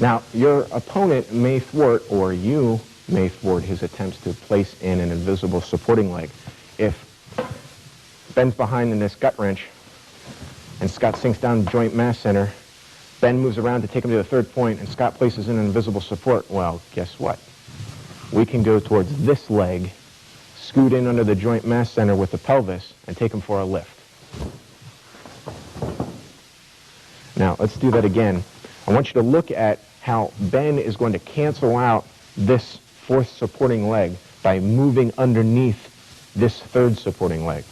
Now, your opponent may thwart, or you may thwart, his attempts to place in an invisible supporting leg. If Ben's behind in this gut wrench, and Scott sinks down joint mass center, Ben moves around to take him to the third point, and Scott places in an invisible support, well, guess what? We can go towards this leg, scoot in under the joint mass center with the pelvis, and take him for a lift. Now, let's do that again. I want you to look at how Ben is going to cancel out this fourth supporting leg by moving underneath this third supporting leg.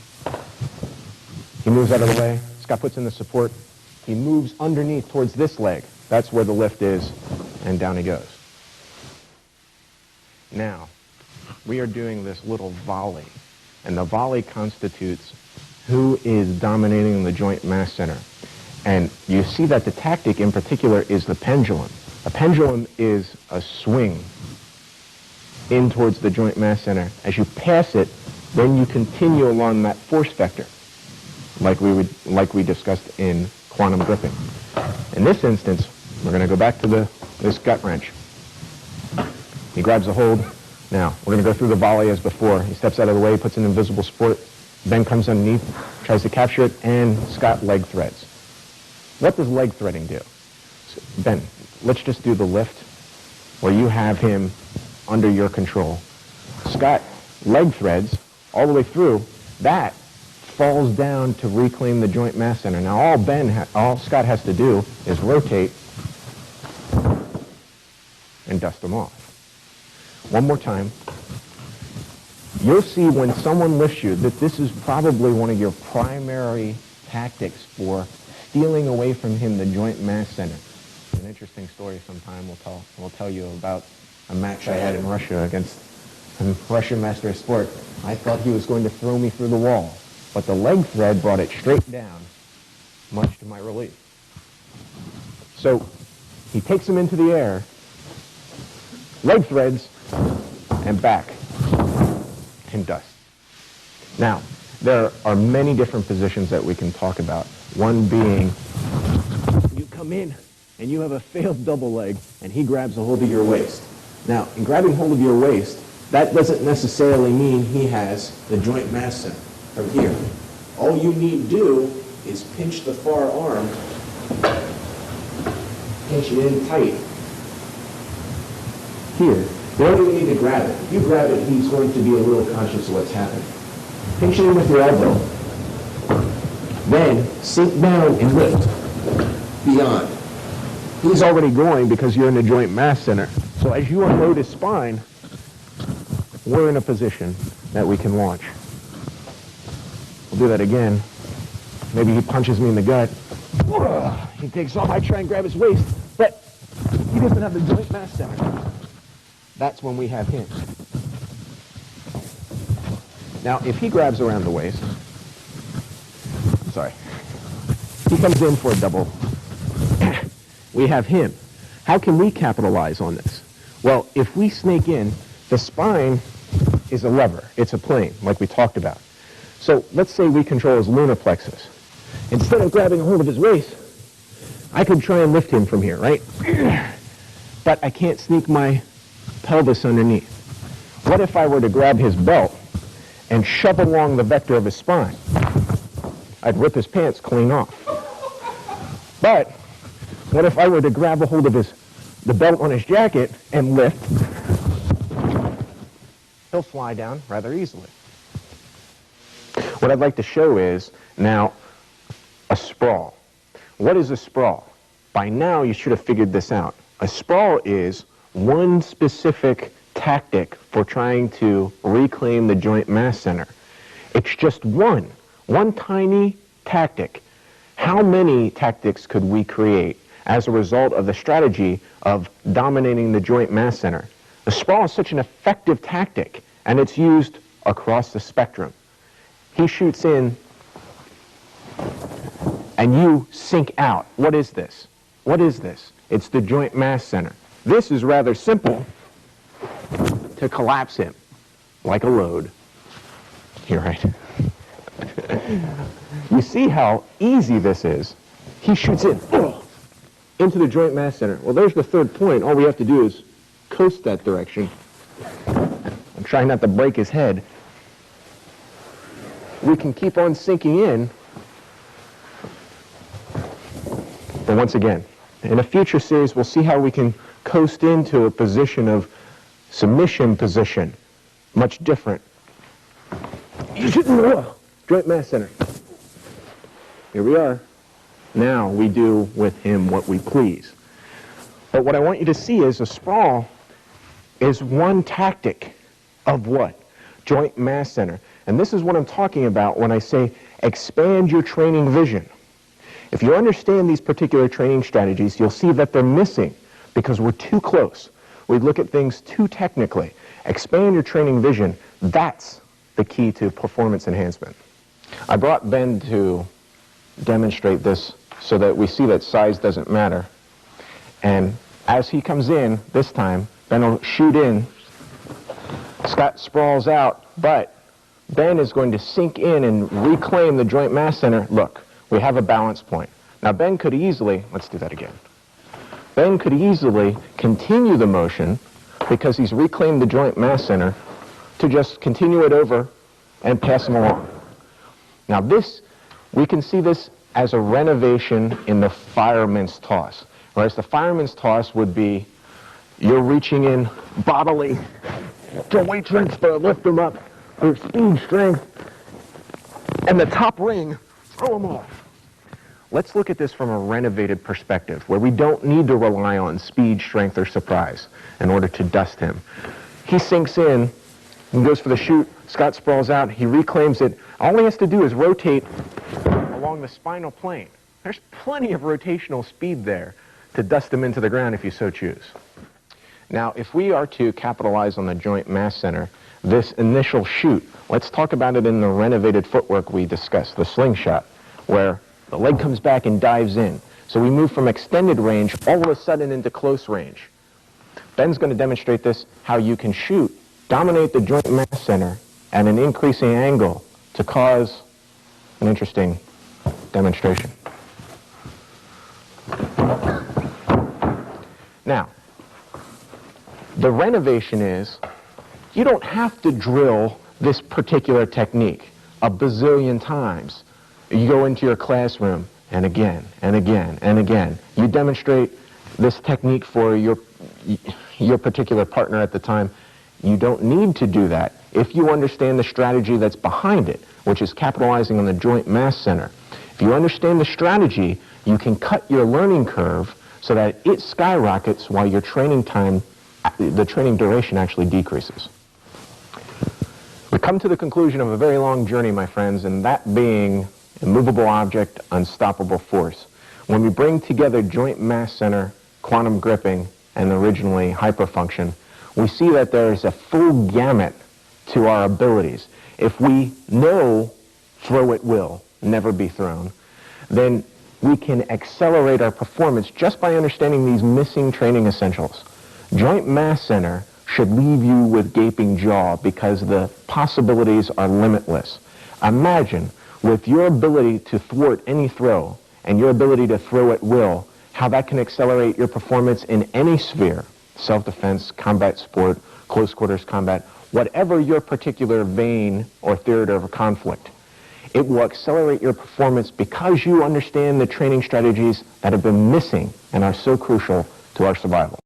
He moves out of the way. Scott puts in the support. He moves underneath towards this leg. That's where the lift is, and down he goes. Now, we are doing this little volley, and the volley constitutes who is dominating the joint mass center. And you see that the tactic in particular is the pendulum. A pendulum is a swing in towards the joint mass center. As you pass it, then you continue along that force vector, like we discussed in quantum gripping. In this instance, we're going to go back to this gut wrench. He grabs a hold. Now, we're going to go through the volley as before. He steps out of the way, puts an invisible support. Ben comes underneath, tries to capture it, and Scott leg threads. What does leg threading do? So, Ben, let's just do the lift where you have him under your control. Scott leg threads all the way through. That falls down to reclaim the joint mass center. Now, all Scott has to do is rotate and dust them off. One more time. You'll see when someone lifts you that this is probably one of your primary tactics for stealing away from him the joint mass center. An interesting story sometime we'll tell you about a match I had in Russia against a Russian master of sport. I thought he was going to throw me through the wall, but the leg thread brought it straight down, much to my relief. So he takes him into the air, leg threads, and back, and dust. Now, there are many different positions that we can talk about. One being, you come in and you have a failed double leg and he grabs a hold of your waist. Now, in grabbing hold of your waist, that doesn't necessarily mean he has the joint mass center from here. All you need to do is pinch the far arm, pinch it in tight. Here. You don't even need to grab it. If you grab it, he's going to be a little conscious of what's happening. Pinch it in with your elbow. Then sink down and lift beyond. He's already going because you're in the joint mass center. So as you unload his spine, we're in a position that we can launch. We'll do that again. Maybe he punches me in the gut. He takes off. I try and grab his waist, but he doesn't have the joint mass center. That's when we have him. Now, if he grabs around the waist, he comes in for a double. We have him. How can we capitalize on this? Well, if we snake in, the spine is a lever. It's a plane, like we talked about. So let's say we control his lunar plexus. Instead of grabbing a hold of his waist, I could try and lift him from here, right? But I can't sneak my pelvis underneath. What if I were to grab his belt and shove along the vector of his spine? I'd rip his pants clean off. But what if I were to grab a hold of the belt on his jacket and lift? He'll fly down rather easily. What I'd like to show is now a sprawl. What is a sprawl? By now you should have figured this out. A sprawl is one specific tactic for trying to reclaim the joint mass center. It's just one tiny tactic. How many tactics could we create as a result of the strategy of dominating the joint mass center? The sprawl is such an effective tactic, and it's used across the spectrum. He shoots in, and you sink out. What is this? What is this? It's the joint mass center. This is rather simple to collapse him, like a load. Here, right? You see how easy this is. He shoots in. into the joint mass center. Well, there's the third point. All we have to do is coast that direction and try not to break his head. We can keep on sinking in. But once again, in a future series, we'll see how we can coast into a position of submission position, much different. Joint mass center. Here we are. Now we do with him what we please. But what I want you to see is a sprawl is one tactic of what? Joint mass center. And this is what I'm talking about when I say expand your training vision. If you understand these particular training strategies, you'll see that they're missing because we're too close. We look at things too technically. Expand your training vision. That's the key to performance enhancement. I brought Ben to demonstrate this so that we see that size doesn't matter. And as he comes in, this time, Ben will shoot in. Scott sprawls out, but Ben is going to sink in and reclaim the joint mass center. Look, we have a balance point. Now Ben could easily, let's do that again. Ben could easily continue the motion because he's reclaimed the joint mass center to just continue it over and pass him along. Now this, we can see this as a renovation in the fireman's toss. Whereas the fireman's toss would be, you're reaching in bodily to weight transfer, lift them up, or speed, strength, and the top ring, throw them off. Let's look at this from a renovated perspective, where we don't need to rely on speed, strength, or surprise in order to dust him. He sinks in and goes for the shoot. Scott sprawls out. He reclaims it. All he has to do is rotate along the spinal plane. There's plenty of rotational speed there to dust him into the ground if you so choose. Now, if we are to capitalize on the joint mass center, this initial shoot, let's talk about it in the renovated footwork we discussed, the slingshot, where the leg comes back and dives in. So we move from extended range all of a sudden into close range. Ben's going to demonstrate this, how you can shoot, dominate the joint mass center at an increasing angle to cause an interesting demonstration. Now, the renovation is, you don't have to drill this particular technique a bazillion times. You go into your classroom and again and again and again. You demonstrate this technique for your particular partner at the time. You don't need to do that if you understand the strategy that's behind it, which is capitalizing on the joint mass center. If you understand the strategy, you can cut your learning curve so that it skyrockets while your training time, the training duration actually decreases. We come to the conclusion of a very long journey, my friends, and that being immovable object, unstoppable force. When we bring together joint mass center, quantum gripping, and originally hyperfunction, we see that there is a full gamut to our abilities. If we know throw at will, never be thrown, then we can accelerate our performance just by understanding these missing training essentials. Joint mass center should leave you with gaping jaw because the possibilities are limitless. Imagine, with your ability to thwart any throw and your ability to throw at will, how that can accelerate your performance in any sphere, self-defense, combat sport, close quarters combat, whatever your particular vein or theater of conflict. It will accelerate your performance because you understand the training strategies that have been missing and are so crucial to our survival.